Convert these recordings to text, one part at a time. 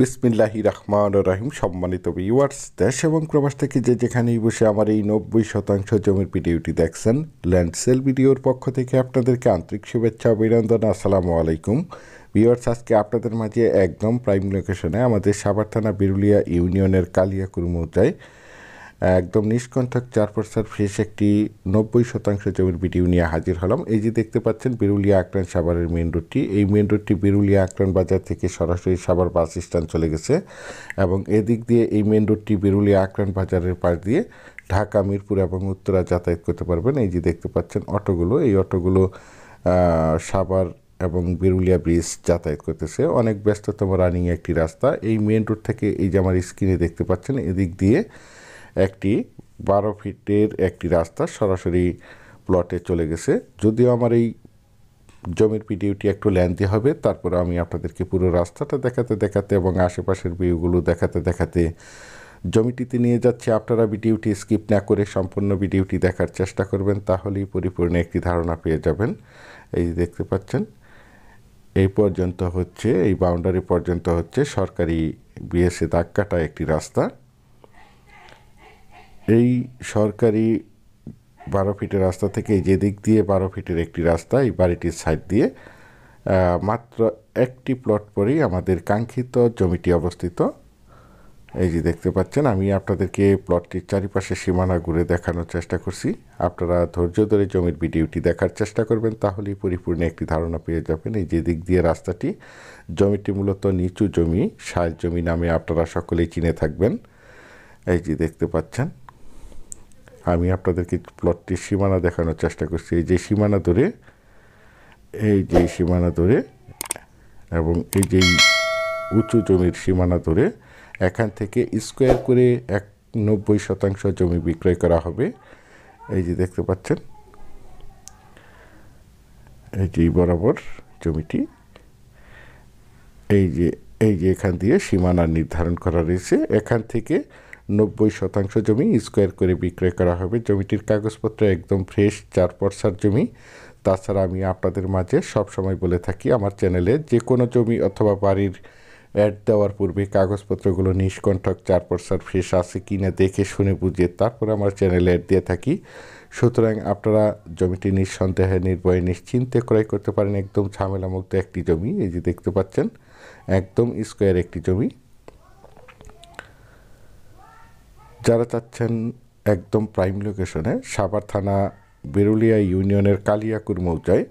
বিসমিল্লাহির রহমানির রহিম। সম্মানিত ভিউয়ার্স, দেশ এবং প্রবাস থেকে যে যেখানেই বসে আমার এই 90% জমির ভিডিওটি দেখছেন, ল্যান্ড সেল ভিডিওর পক্ষ থেকে আপনাদেরকে আন্তরিক শুভেচ্ছা অভিনন্দন। আসসালামু আলাইকুম ভিউয়ার্স। আজকে আপনাদের মাঝে একদম প্রাইম লোকেশনে আমাদের সাভার থানা বিরুলিয়া ইউনিয়নের কালিয়াকুর মৌজায় একদম নিষ্কণ্ঠক 4% ফ্রেশ একটি 90% জমির ভিডিও নিয়ে হাজির হলাম। এই যে দেখতে পাচ্ছেন বিরুলিয়া আকরান সাভারের মেন রোডটি, এই মেন রোডটি বিরুলিয়া আকরান বাজার থেকে সরাসরি সাভার বাস স্ট্যান্ড চলে গেছে এবং এদিক দিয়ে এই মেন রোডটি বিরুলিয়া আকরান বাজারের পাশ দিয়ে ঢাকা, মিরপুর এবং উত্তরা যাতায়াত করতে পারবেন। এই যে দেখতে পাচ্ছেন অটোগুলো, এই অটোগুলো সাভার এবং বিরুলিয়া ব্রিজ যাতায়াত করতেছে। অনেক ব্যস্ততম রানিং একটি রাস্তা। এই মেন রোড থেকে এই যে আমার স্ক্রিনে দেখতে পাচ্ছেন এদিক দিয়ে একটি 12 ফিটের একটি রাস্তা সরাসরি প্লটে চলে গেছে। যদিও আমার এই জমির ভিডিওটি একটু লেন্থি হবে, তারপরে আমি আপনাদেরকে পুরো রাস্তাটা দেখাতে দেখাতে এবং আশেপাশের ভিউগুলো দেখাতে দেখাতে জমিটিতে নিয়ে যাচ্ছি। আপনারা ভিডিওটি স্কিপ না করে সম্পূর্ণ ভিডিওটি দেখার চেষ্টা করবেন, তাহলেই পরিপূর্ণ একটি ধারণা পেয়ে যাবেন। এই দেখতে পাচ্ছেন এই পর্যন্ত হচ্ছে, এই বাউন্ডারি পর্যন্ত হচ্ছে সরকারি বিএসএ দাগ কাটা একটি রাস্তা। এই সরকারি 12 ফিটের রাস্তা থেকে যে দিক দিয়ে 12 ফিটের একটি রাস্তা, এই বাড়িটির সাইড দিয়ে মাত্র একটি প্লট পরেই আমাদের কাঙ্ক্ষিত জমিটি অবস্থিত। এই যে দেখতে পাচ্ছেন, আমি আপনাদেরকে প্লটটির চারিপাশে সীমানা ঘুরে দেখানোর চেষ্টা করছি। আপনারা ধৈর্য ধরে জমির ভিডিওটি দেখার চেষ্টা করবেন, তাহলেই পরিপূর্ণ একটি ধারণা পেয়ে যাবেন। এই যে দিক দিয়ে রাস্তাটি, জমিটি মূলত নিচু জমি, সাজ জমি নামে আপনারা সকলেই চিনে থাকবেন। এই যে দেখতে পাচ্ছেন, আমি আপনাদেরকে প্লটটির সীমানা দেখানোর চেষ্টা করছি। এই যে সীমানা ধরে, এই যে সীমানা ধরে এবং এই যে উঁচু জমির সীমানা ধরে এখান থেকে স্কোয়ার করে 90% জমি বিক্রয় করা হবে। এই যে দেখতে পাচ্ছেন, এই যে বরাবর জমিটি, এই যে এখান দিয়ে সীমানা নির্ধারণ করা রয়েছে। এখান থেকে 90% জমি স্কোয়ার করে বিক্রয় করা হবে। জমিটির কাগজপত্র একদম ফ্রেশ, 4% জমি। তাছাড়া আমি আপনাদের মাঝে সবসময় বলে থাকি, আমার চ্যানেলে যে কোনো জমি অথবা বাড়ির অ্যাড দেওয়ার পূর্বে কাগজপত্রগুলো নিষ্কণ্ঠক 4% ফ্রেশ আছে কি না দেখে শুনে বুঝে তারপর আমার চ্যানেলে অ্যাড দিয়ে থাকি। সুতরাং আপনারা জমিটি নিঃসন্দেহে নির্ভয়ে নিশ্চিন্তে ক্রয় করতে পারেন। একদম ঝামেলামুক্ত একটি জমি। এই যে দেখতে পাচ্ছেন একদম স্কোয়ার একটি জমি। যারা চাচ্ছেন একদম প্রাইম লোকেশনে সাভার থানা বিরুলিয়া ইউনিয়নের কালিয়াকুর মৌজায়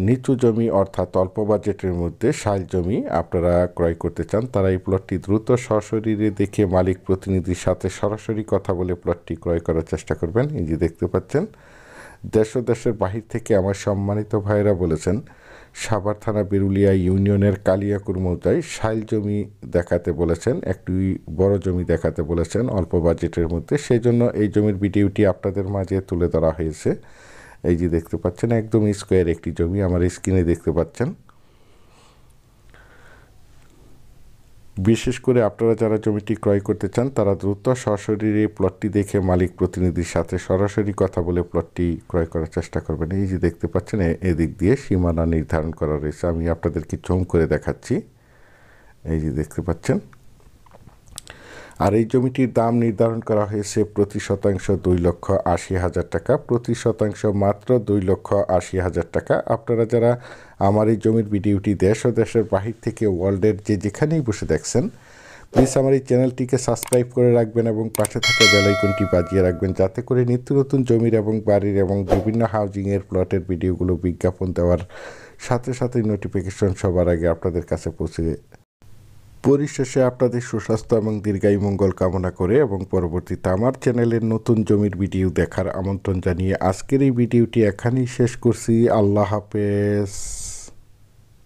নিচু জমি অর্থাৎ অল্প বাজেটের মধ্যে শাল জমি আপনারা ক্রয় করতে চান, তারা এই প্লটটি দ্রুত সশরীরে দেখে মালিক প্রতিনিধির সাথে সরাসরি কথা বলে প্লটটি ক্রয় করার চেষ্টা করবেন। এই যে দেখতে পাচ্ছেন, দেশ ও দেশের বাহির থেকে আমার সম্মানিত ভাইয়েরা বলেছেন সাভার থানা বিরুলিয়া ইউনিয়নের কালিয়াকুর মৌজায় শাল জমি দেখাতে বলেছেন, একটি বড় জমি দেখাতে বলেছেন অল্প বাজেটের মধ্যে। সেই জন্য এই জমির ভিডিওটি আপনাদের মাঝে তুলে ধরা হয়েছে। এই যে দেখতে পাচ্ছেন একদম স্কোয়ার একটি জমি, আমার স্ক্রিনে দেখতে পাচ্ছেন। বিশেষ করে আপনারা যারা জমিটি ক্রয় করতে চান, তারা দ্রুত সশরীরে প্লটটি দেখে মালিক প্রতিনিধির সাথে সরাসরি কথা বলে প্লটটি ক্রয় করার চেষ্টা করবেন। এই যে দেখতে পাচ্ছেন এদিক দিয়ে সীমানা নির্ধারণ করা রয়েছে, আমি আপনাদেরকে জুম করে দেখাচ্ছি। এই যে দেখতে পাচ্ছেন, আর এই জমিটির দাম নির্ধারণ করা হয়েছে প্রতি শতাংশ 2,80,000 টাকা, প্রতি শতাংশ মাত্র 2,80,000 টাকা। আপনারা যারা আমার এই জমির ভিডিওটি দেশ ও দেশের বাহির থেকে ওয়ার্ল্ডের যে যেখানেই বসে দেখছেন, প্লিজ আমার এই চ্যানেলটিকে সাবস্ক্রাইব করে রাখবেন এবং পাশে থাকা বেল আইকনটি বাজিয়ে রাখবেন, যাতে করে নিত্য নতুন জমির এবং বাড়ির এবং বিভিন্ন হাউজিংয়ের প্লটের ভিডিওগুলো বিজ্ঞাপন দেওয়ার সাথে সাথে নোটিফিকেশন সবার আগে আপনাদের কাছে পৌঁছে। পরিশেষে আপনাদের সুস্বাস্থ্য এবং দীর্ঘায়ু মঙ্গল কামনা করে এবং পরবর্তীতে আমার চ্যানেলের নতুন জমির ভিডিও দেখার আমন্ত্রণ জানিয়ে আজকের এই ভিডিওটি এখানেই শেষ করছি। আল্লাহ হাফেজ।